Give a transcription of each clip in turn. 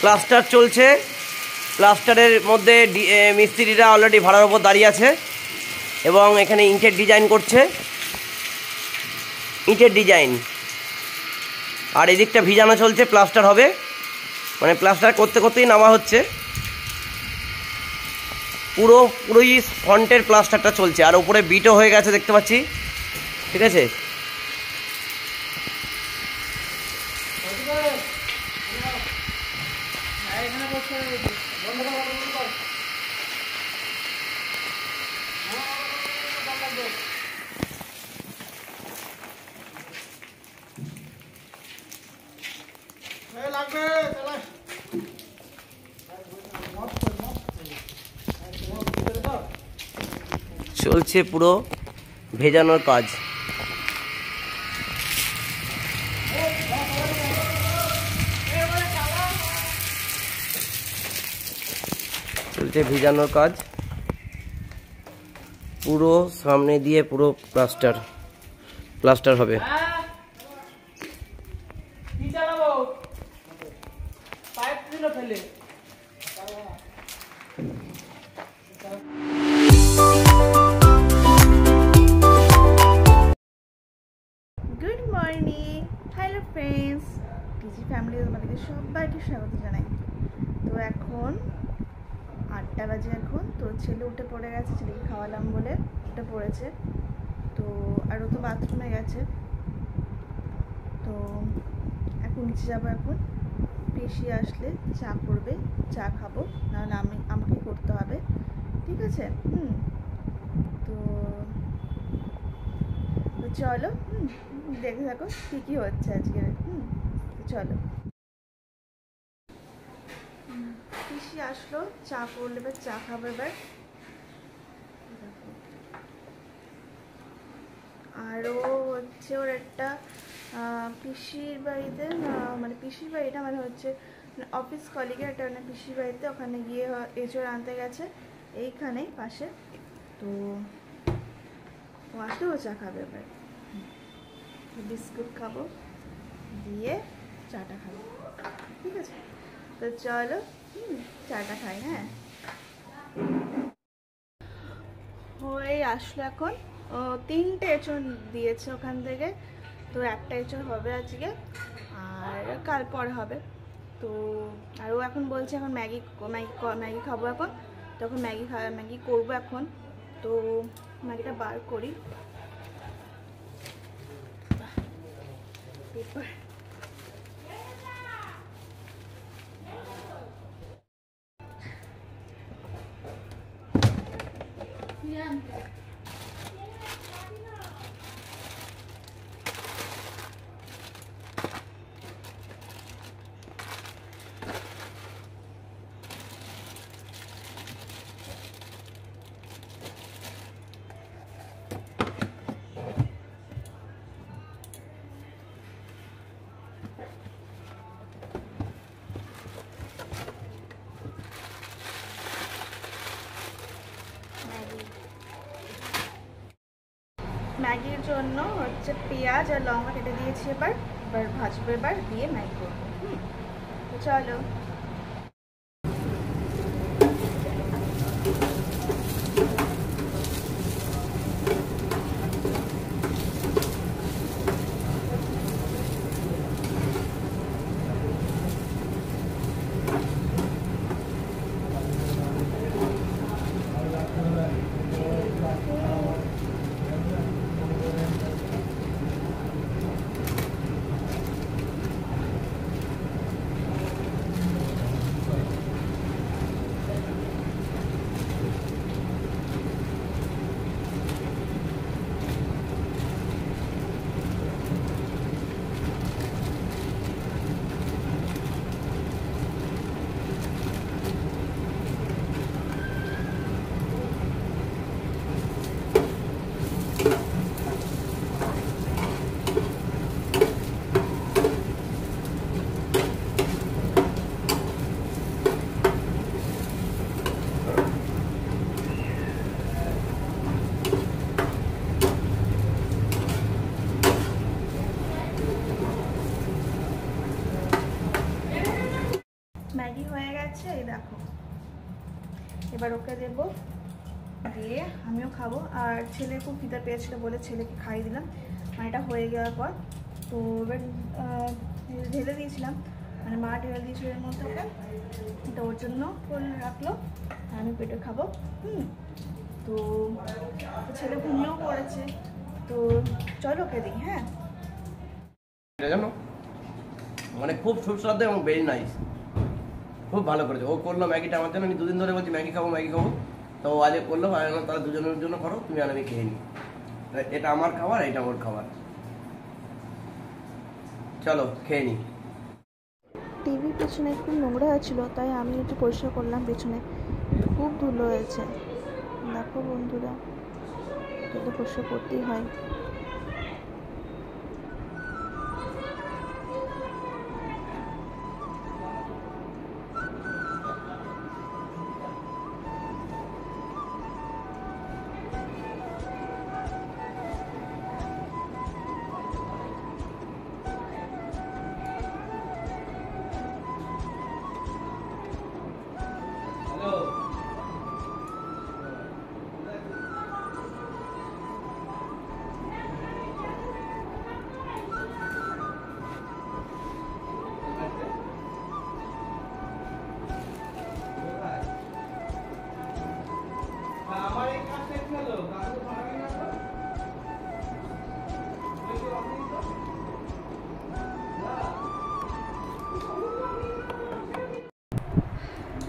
Plaster চলছে। প্লাস্টারের মধ্যে মিস্ত্রিরা অলরেডি ভাড়ার ওপর দাঁড়িয়ে আছে এবং এখানে ইটের ডিজাইন করছে, ইটের ডিজাইন। আর এদিকটা ভিজানো চলছে, প্লাস্টার হবে, মানে প্লাস্টার করতে করতেই নামা হচ্ছে। পুরোই ফ্রন্টের প্লাস্টারটা চলছে, আর উপরে বিটও হয়ে গেছে দেখতে পাচ্ছি। ঠিক আছে, চলছে পুরো ভেজানোর কাজ। চলছে ভেজানোর কাজ, পুরো সামনে দিয়ে পুরো প্লাস্টার হবে। Good morning, hello friends, টিজি family তোমাদেরকে সবাইকে স্বাগত জানাই। তো এখন 8টা বাজে এখন। তো ছেলে উঠে পড়ে গেছে, ছেলেকে খাওয়ালাম বলে উঠে পড়েছে। তো আরও তো বাথরুমে গেছে। তো এখন নিচে যাবো। এখন পিসি আসলে চা করবে, চা খাবো, নাহলে আমাকে করতে হবে। ঠিক আছে, তো চলো দেখে থাকো কী কী হচ্ছে আজকে। চলো, পিসি আসলো, চা করলে এবার চা খাবো এবার। আরও হচ্ছে ওর একটা পিসির বাড়িতে, মানে পিসির বাড়িটা মানে হচ্ছে অফিস কলিগের একটা মানে পিসির বাড়িতে, ওখানে গিয়ে এঁচড় আনতে গেছে এইখানেই পাশে। তো ও আসলে ও চা খাবে এবার, বিস্কুট খাবো দিয়ে চাটা খাবো। ঠিক আছে, তো চলো চাটা খাই। হ্যাঁ, হয়ে আসলো এখন। 3টে এঁচড় দিয়েছে ওখান থেকে, তো একটা এঁচড় হবে আজকে আর কাল পরে হবে। তো আর ও এখন বলছে এখন ম্যাগি খাবো এখন, তখন ম্যাগি করবো এখন। তো ম্যাগিটা বার করি, পেপার ম্যাগির জন্য হচ্ছে পেঁয়াজ আর লঙ্কা কেটে দিয়েছি। এবার ভাজবো, এবার দিয়ে ম্যাগি করবো। তো চলো। ম্যাগি হয়ে গেছে, এই দেখো। এবার ওকে দেবো, দিয়ে আমিও খাবো। আর ছেলে খুব খিদে পেয়েছিল বলে ছেলেকে খাইয়ে দিলাম। মানে এটা হয়ে যাওয়ার পর তো এবার ঢেলে দিয়েছিলাম, মানে মা ঢেলে দিয়েছিল এর মধ্যে ওকে, এটা ওর জন্য করে রাখলো, আর আমি পেটে খাবো। তো ছেলে ঘুমিয়েও পড়েছে, তো চলো ওকে দিই। হ্যাঁ, জানো মানে খুব সুস্বাদু এবং ভেরি নাইস, খুব ভালো করেছে। ও করলো ম্যাগিটা আমার জন্য, আমি দুদিন ধরে বলছি ম্যাগি খাবো ম্যাগি খাবো, তো আজকে করলো। তারা দুজনের জন্য করো, তুমি আর আমি খেয়ে নিই। এটা আমার খাবার, এটা ওর খাবার, চলো খেয়ে নিই। টিভির পেছনে একটু নোংরা হয়েছিল, তাই আমি একটু পরিষ্কার করলাম। পেছনে খুব ধুলো হয়েছে, দেখো বন্ধুরা, এটা পরিষ্কার করতেই হয়।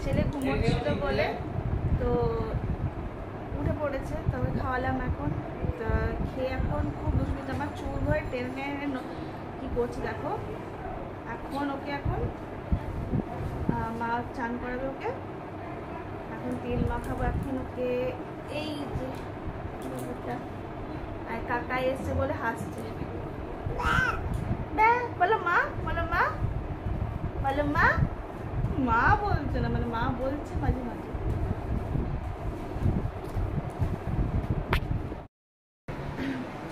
ছেলে ঘুমোচ্ছিল বলে তো উঠে পড়েছে, তবে খাওয়ালাম এখন। তা খেয়ে এখন খুব দুষ্কৃত, আমার চুল ধরে টেনে কি করছে দেখো। এখন ওকে এখন মা চান করাবে ওকে, এখন তেল মাখাবো এখন ওকে। এই যে আর কাকা এসছে বলে হাসছে। বলো মা, বলো মা, বলো মা। মা বলছে না, মানে মা বলছে মাঝে মাঝে।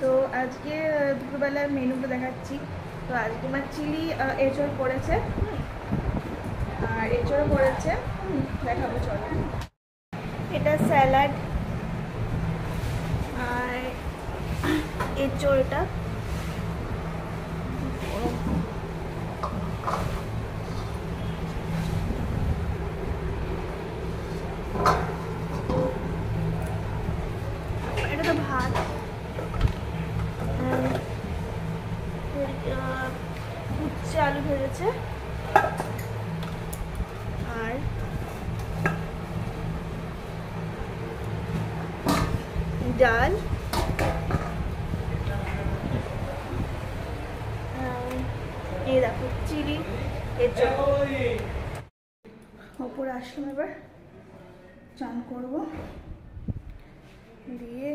তো আজকে দুপুরবেলার মেনুটা দেখাচ্ছি। তো আজকে আমার চিলি এঁচড় করেছে, আর এঁচড়ও করেছে, দেখাবো চলো। এটা স্যালাড আর এঁচড়, এটা এটা তো ভাত, উচ্ছে আলু ভেজেছে, আর ডাল, এই দেখো চিলি এঁচড়। ওপরে আসলাম, এবার চান করবো, দিয়ে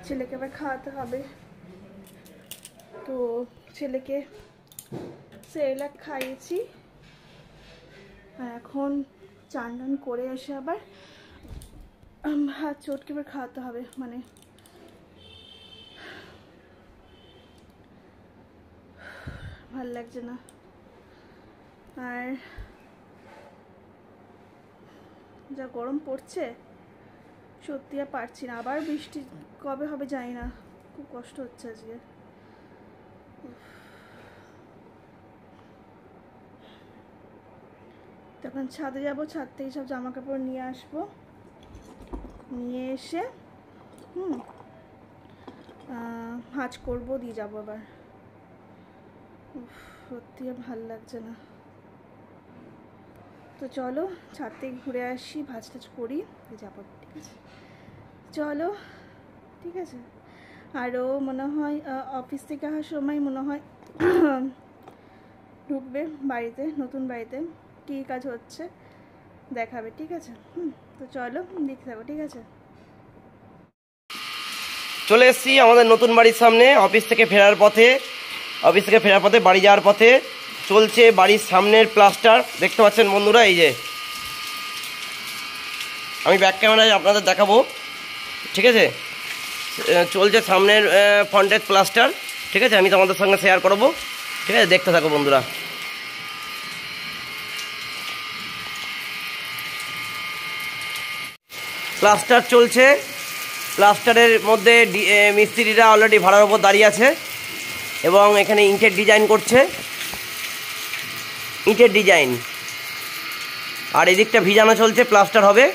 ছেলেকে আবার খাওয়াতে হবে। তো ছেলেকে সেরেলাক খাইয়েছি, আর এখন চান টান করে এসে আবার হাত চটকে এবার খাওয়াতে হবে। মানে ভাল লাগছে না, আর যা গরম পড়ছে সত্যি আর পারছি না। আবার বৃষ্টি কবে হবে জানি না, খুব কষ্ট হচ্ছে আজকে। তখন ছাদে যাব, ছাদ থেকে সব জামা কাপড় নিয়ে আসবো, নিয়ে এসে ভাঁজ করবো, দিয়ে যাবো আবার। সত্যি আর ভাল লাগছে না। তো চলো ছাদ থেকে ঘুরে আসি, ভাঁজ টাজ করি, যাবো। ঠিক আছে চলো, ঠিক আছে। আরও মনে হয় অফিস থেকে আসার সময় মনে হয় ঢুকবে বাড়িতে, নতুন বাড়িতে কী কাজ হচ্ছে দেখাবে, ঠিক আছে। তো চলো দেখতে থাকো, ঠিক আছে। চলে এসেছি আমাদের নতুন বাড়ির সামনে। অফিস থেকে ফেরার পথে বাড়ি যাওয়ার পথে চলছে বাড়ির সামনের প্লাস্টার, দেখতে পাচ্ছেন বন্ধুরা। এই যে আমি ব্যাক ক্যামেরায় আপনাদের দেখাবো, ঠিক আছে। চলছে সামনের ফ্রন্টের প্লাস্টার, ঠিক আছে। আমি তোমাদের সঙ্গে শেয়ার করবো, ঠিক আছে, দেখতে থাকো বন্ধুরা। প্লাস্টার চলছে। প্লাস্টারের মধ্যে মিস্ত্রিরা অলরেডি ভাড়ার ওপর দাঁড়িয়ে আছে এবং এখানে ইটের ডিজাইন করছে, ইটের ডিজাইন। আর এদিকটা ভিজানো চলছে, প্লাস্টার হবে,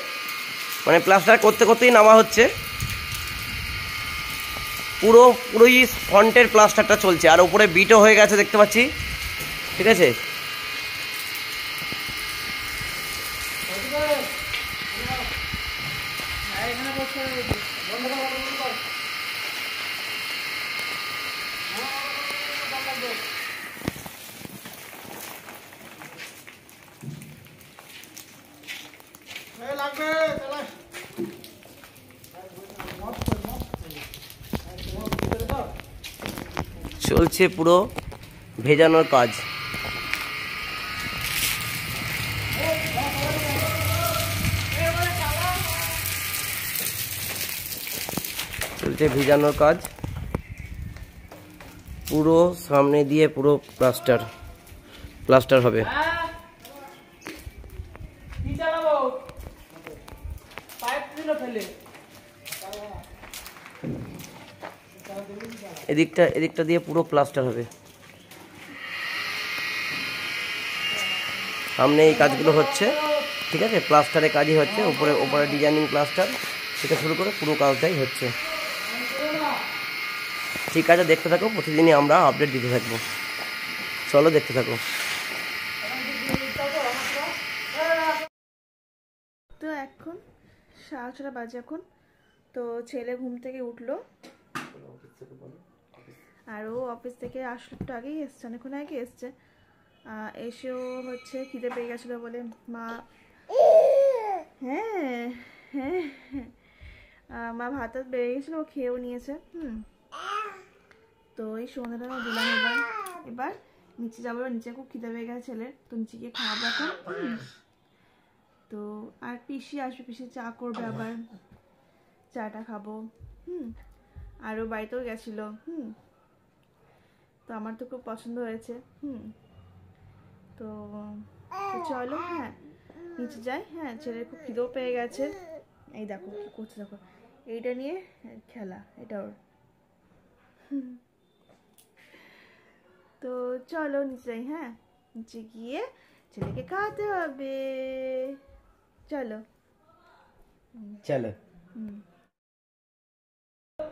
মানে প্লাস্টার করতে করতেই নামা হচ্ছে। পুরোই ফ্রন্টের প্লাস্টারটা চলছে, আর উপরে বিটও হয়ে গেছে দেখতে পাচ্ছি। ঠিক আছে, চলছে পুরো ভেজানোর কাজ। চলছে ভেজানোর কাজ, পুরো সামনে দিয়ে পুরো প্লাস্টার হবে। এদিকটা দিয়ে পুরো প্লাস্টার হবে। সামনে এই কাজগুলো হচ্ছে, ঠিক আছে, প্লাস্টারের কাজই হচ্ছে। উপরে ডিজাইনিং প্লাস্টার থেকে শুরু করে পুরো কাজটাই হচ্ছে। ঠিক আছে, দেখতে থাকো, প্রতিদিনই আমরা আপডেট দিতে থাকবো। চলো দেখতে থাকো। তো এখন 6:30 বাজে এখন। তো ছেলে ঘুম থেকে উঠলো, আর ও অফিস থেকে আসলো, একটু আগেই এসছে, অনেকক্ষণ আগে এসছে। এসেও হচ্ছে খিদে পেয়ে গেছিলো বলে মা মা ভাত বেড়ে গেছিলো, ও খেয়েও নিয়েছে। তো এই সন্ধ্যাটা দিলাম। এবার নিচে যাবো, নিচে খুব খিদে পেয়ে গেছে ছেলের, তো নিচে গিয়ে খাওয়াবো এখন। তো আর পিসি আসবে, পিসি চা করবে, আবার চাটা খাবো। আরও বাড়িতেও গেছিলো। তো আমার তো খুব পছন্দ হয়েছে। তো চলো, হ্যাঁ নিচে যাই। হ্যাঁ, ছেলের খুব খিদেও পেয়ে গেছে। এই দেখো কি করছে, দেখো এইটা নিয়ে খেলা, এটা ওর। তো চলো নিচে যাই। হ্যাঁ, নিচে গিয়ে ছেলেকে খাওয়াতে হবে। চলো।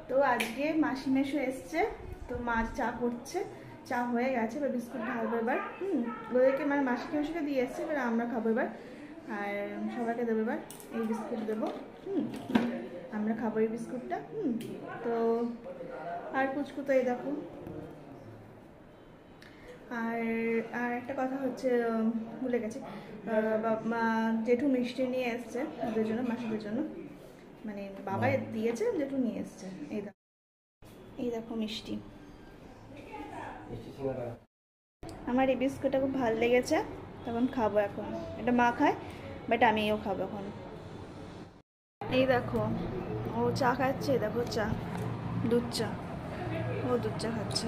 তো আজকে মাসি মেশো এসছে, তো মা চা করছে, চা হয়ে গেছে, এবার বিস্কুট ঢালবো এবার। ওদেরকে মানে মাসিকে মেশোকে দিয়ে এসছে, এবার আমরা খাবো এবার, আর সবাইকে দেবো এবার। এই বিস্কুট দেবো, আমরা খাবো এই বিস্কুটটা। তো আর কুচকু তো এই দেখো। আর একটা কথা হচ্ছে, ভুলে গেছি, জেঠু মিষ্টি নিয়ে এসছে ওদের জন্য, মাসিদের জন্য, মানে বাবা দিয়েছে, জেঠু নিয়ে এসছে। এই দেখো মিষ্টি। আমার এই বিস্কুটটা খুব ভালো লেগেছে, তখন খাবো এখন। এটা মা খায়, বাট আমিও খাবো এখন। এই দেখো ও চা খাচ্ছে, দেখো চা, দুধ চা, ও দুধ চা খাচ্ছে,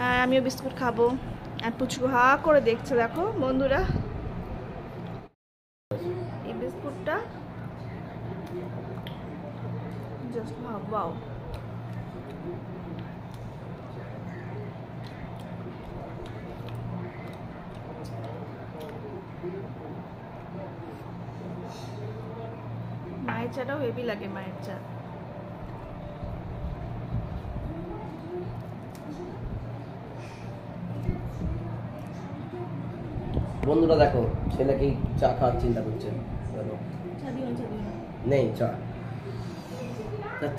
আর আমিও বিস্কুট খাবো। আর পুচকু হা করে দেখছে, দেখো বন্ধুরা এই বিস্কুটটা, জাস্ট ওয়াও। মায়ের চাটাও হেভি লাগে, মায়ের চা। বন্ধুরা দেখো, ছেলেকে চা খাওয়ার চিন্তা করছে। নেই চা,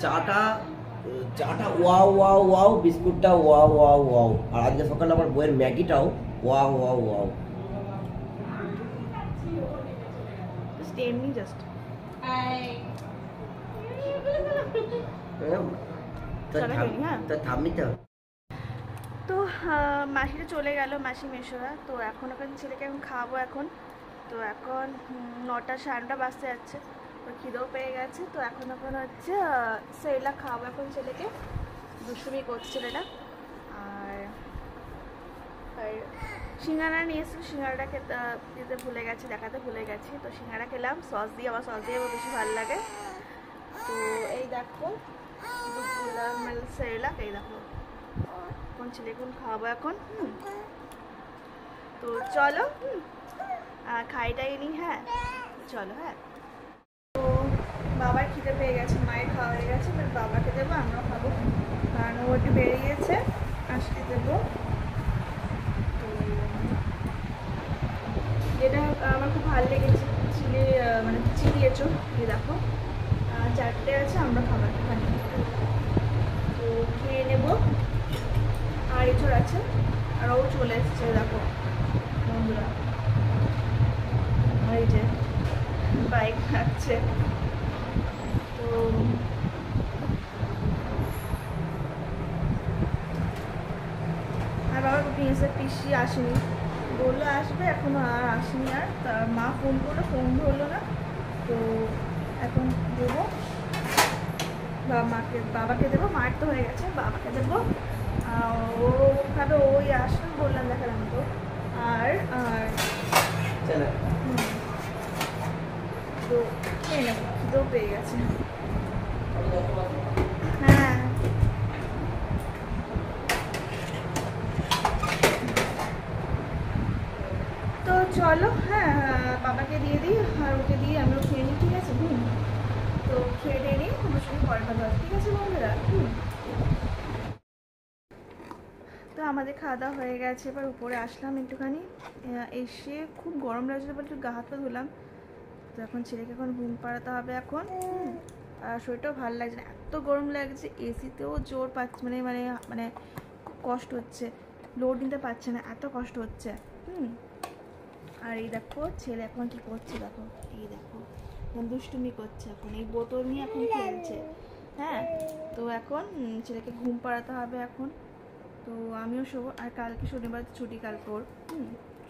চাটা ওয়াও ওয়াও ওয়াও, বিস্কুটটা ওয়াও ওয়াও ওয়াও, আর আজকে সকালে আমার বইয়ের ম্যাগিটাও ওয়াও ওয়াও ওয়াও। তো মাসিরা চলে গেল, মাসি মেশোরা। তো এখন ছেলেকে এখন খাওয়াবো এখন। তো এখন 9টা 9:30 বাজতে যাচ্ছে, ওর খিদেও পেয়ে গেছে। তো এখন হচ্ছে সেরেলাক খাওয়াবো এখন ছেলেকে, দুষ্টুমি করছে ছেলেটা। আর সিঙ্গারা নিয়ে এসেছি, সিঙ্গারাটা দিতে ভুলে গেছি, দেখাতে ভুলে গেছি। তো সিঙ্গারা খেলাম সস দিয়ে, আবার সস দিয়ে আমার বেশি ভালো লাগে। তো এই দেখো সেরেলাক, এই দেখো কোন ছেলেগুন খাওয়াবো এখন। তো চলো খাইটাই নি। হ্যাঁ চলো। হ্যাঁ, তো বাবার খিদে পেয়ে গেছে, মায়ের খাওয়া হয়ে গেছে, এবার বাবাকে দেবো, আমরাও খাবো, কারণ ও একটু বেরিয়েছে, আসতে দেবো। তো এটা আমার খুব ভালো লেগেছে, মানে চিলি এঁচড়, এই দেখো 4টে আছে, আমরা খাবার খাই। তো খেয়ে নেবো। আর এঁচড় আছে, আর ও চলে এসছে দেখো বন্ধুরা, এই যে বাইক থাকছে। তো আর বাবার পিসি আসেনি, বললো আসবে, এখনো আর আসেনি। আর তার মা ফোন করলো, ফোন ধরলো না। তো এখন দেবো বাবাকে দেবো, মার তো হয়ে গেছে, বাবাকে দেবো। ও খাবে, ওই আসবে বললাম, দেখালাম তো। আর তো খেয়ে নেবো, খিদেও পেয়ে গেছে। হ্যাঁ, তো চলো। হ্যাঁ, বাবাকে দিয়ে দিই, আর ওকে দিয়ে আমিও খেয়ে নিই, ঠিক আছে? তো খেয়ে দিয়ে নিই, তোমার সঙ্গে পরে কথা হবে, ঠিক আছে বন্ধুরা? তো আমাদের খাওয়া দাওয়া হয়ে গেছে, এবার উপরে আসলাম একটুখানি, এসে খুব গরম লাগছিল বলে একটু গা হাত পা ধুলাম। তো এখন ছেলেকে এখন ঘুম পাড়াতে হবে এখন। আর শরীরটাও ভালো লাগছে না, এত গরম লাগছে, এসিতেও জোর পাচ্ছে, মানে মানে মানে খুব কষ্ট হচ্ছে, লোড নিতে পারছে না, এত কষ্ট হচ্ছে। আর এই দেখো ছেলে এখন কি করছে, দেখো এই দেখো দুষ্টুমি করছে, এখন এই বোতল নিয়ে এখন খেলছে। হ্যাঁ, তো এখন ছেলেকে ঘুম পাড়াতে হবে এখন। তো আমিও শোবো, আর কালকে শনিবার ছুটি, কালকে ওর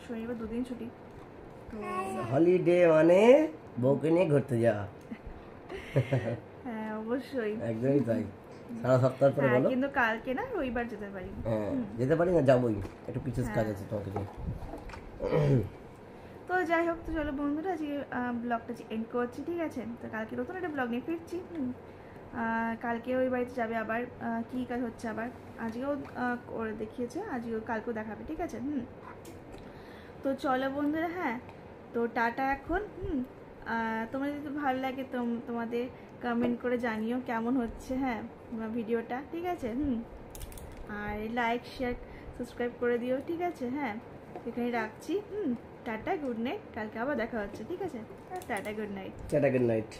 শনিবার 2 দিন ছুটি। তো হলিডে মানে বউকে নিয়ে ঘুরতে যাওয়া। হ্যাঁ অবশ্যই, একদমই তাই, সারা সপ্তাহ পরে বলো। কিন্তু কালকে না, রবিবার যেতে পারি। হ্যাঁ, যেতে পারি না, যাবোই, একটু কিছু কাজ আছে তোমাকে নিয়ে। তো যাই হোক, তো চলো বন্ধুরা, আজকে ব্লগটা এন্ড করছি, ঠিক আছে? তো কালকে নতুন একটা ব্লগ নিয়ে ফিরছি। কালকে ওই বাড়িতে যাবে আবার, কী কাজ হচ্ছে আবার, আজকেও করে দেখিয়েছে, আজকেও কালকেও দেখাবে, ঠিক আছে? তো চলো বন্ধুরা, হ্যাঁ, তো টাটা এখন। তোমাদের যদি ভালো লাগে তোমাদের কমেন্ট করে জানিও কেমন হচ্ছে, হ্যাঁ, ভিডিওটা, ঠিক আছে? আর লাইক শেয়ার সাবস্ক্রাইব করে দিও, ঠিক আছে? হ্যাঁ, এখানে রাখছি। টাটা, গুড নাইট, কালকে আবার দেখা হচ্ছে, ঠিক আছে? Tata, good night. Tata, good night.